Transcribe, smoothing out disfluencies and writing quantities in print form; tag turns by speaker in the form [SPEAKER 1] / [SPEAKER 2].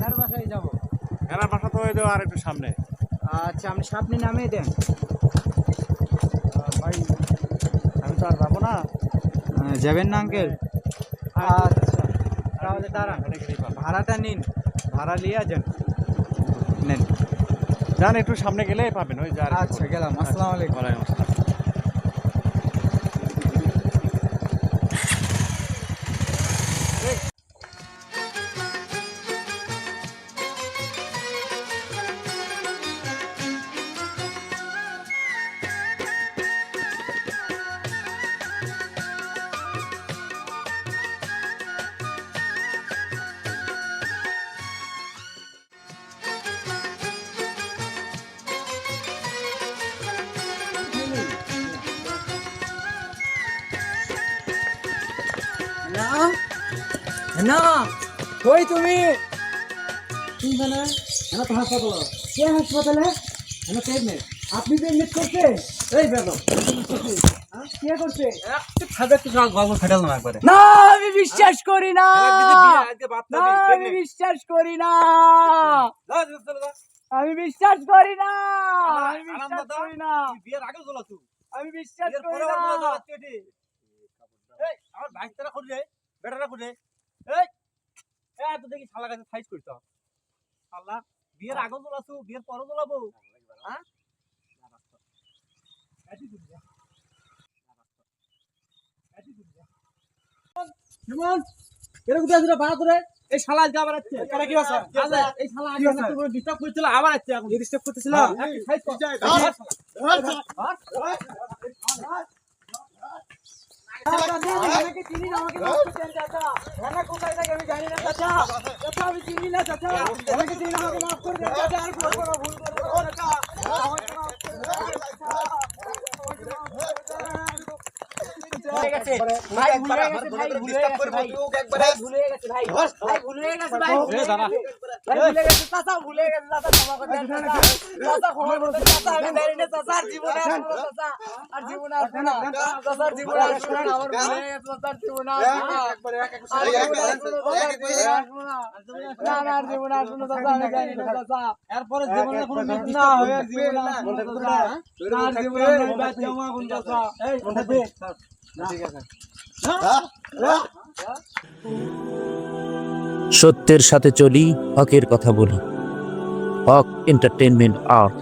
[SPEAKER 1] কার বাসায় যাব?
[SPEAKER 2] হেনার বাসা তো ওই যে আর একটু সামনে।
[SPEAKER 1] আচ্ছা আপনি সামনে নামিয়ে দেন।
[SPEAKER 2] ভাই আমি তো আর যাবো না।
[SPEAKER 1] যাবেন না আঙ্কেল? আচ্ছা তাহলে দাঁড়ান, ভাড়াটা নিন, ভাড়া নিয়ে যান। নেন।
[SPEAKER 2] যান একটু সামনে গেলে পাবেন ওই যে আর একটু
[SPEAKER 1] আচ্ছা
[SPEAKER 2] পরে।
[SPEAKER 1] গেলাম। আসসালামু আলাইকুম।
[SPEAKER 2] ওয়ালাইকুম আসসালাম।
[SPEAKER 1] না না, কই তুমি?
[SPEAKER 3] চিন্তানা আমরা তো হাসপাতাল। কে হাসপাতালে? আমরা প্রেগনেন্ট। আপনি প্রেগনেন্ট করছেন? এই বেদম কে করছে?
[SPEAKER 1] না আমি বিশ্বাস করি না, না আমি বিশ্বাস করি না, আমি বিশ্বাস করি না, আমি বিশ্বাস করি না, আমি বিশ্বাস করি না।
[SPEAKER 2] আমার বাইকটা খুঁজে বেটারা খুঁজে এত দেখি শালা কাছে সাইজ করতে শালা বিয়ের আগে জ্বলাছু বিয়ের পরে জ্বলাবো হ্যাঁ
[SPEAKER 3] কেমন এরকম দিয়ে বাড়া করে এই শালা আজকে আবার আসছে। কারা কি আছে? এই শালা আজকে না তুমি ডিস্টার্ব করছিল, আবার আসছে। এখন ডিস্টার্ব করতেছিল একটু সাইজ কর। আমাকে চিনি না, আমাকে মাফ করে দেন চাচা। রানা কোথায় থাকে আমি জানি না চাচা। চাচা আমি চিনি না চাচা, আমাকে চিনি না, আমাকে মাফ করে দেন চাচা। আর ভুল করব চাচা, আমাকে মাফ করে দেন চাচা। ভুলে গেছে ভাই, ভুলে গেছে ভাই, ভুলে গেছে ভাই, ভুলে গেছে ভাই, ভাই ভুলে গেছে ভাই, ভুলে গেছে চাচা, ভুলে গেছে চাচা, ক্ষমা করে দেন চাচা, চাচা ক্ষমা করে দেন চাচা, আমি জানি না চাচা, আর জীবনে আসবো না চাচা, আর জীবনে আসবো না চাচা, আর জীবনে আসবো না, আমার ভুলে গেছে চাচা, আর জীবনে আসবো না, আর জীবনে আসবো না চাচা, আর জীবনে আসবো না, না না আর জীবনে আসবো না চাচা, আমি জানি না চাচা, এরপরে জীবনে কোনো মিস না হয়, আর জীবনে আসবো না চাচা, না আর জীবনে আমি বাচ্চা মা কোন চাচা, এই কথা দে ঠিক আছে।
[SPEAKER 4] সত্যের সাথে চলি, হকের কথা বলি। হক এন্টারটেইনমেন্ট আর্ট।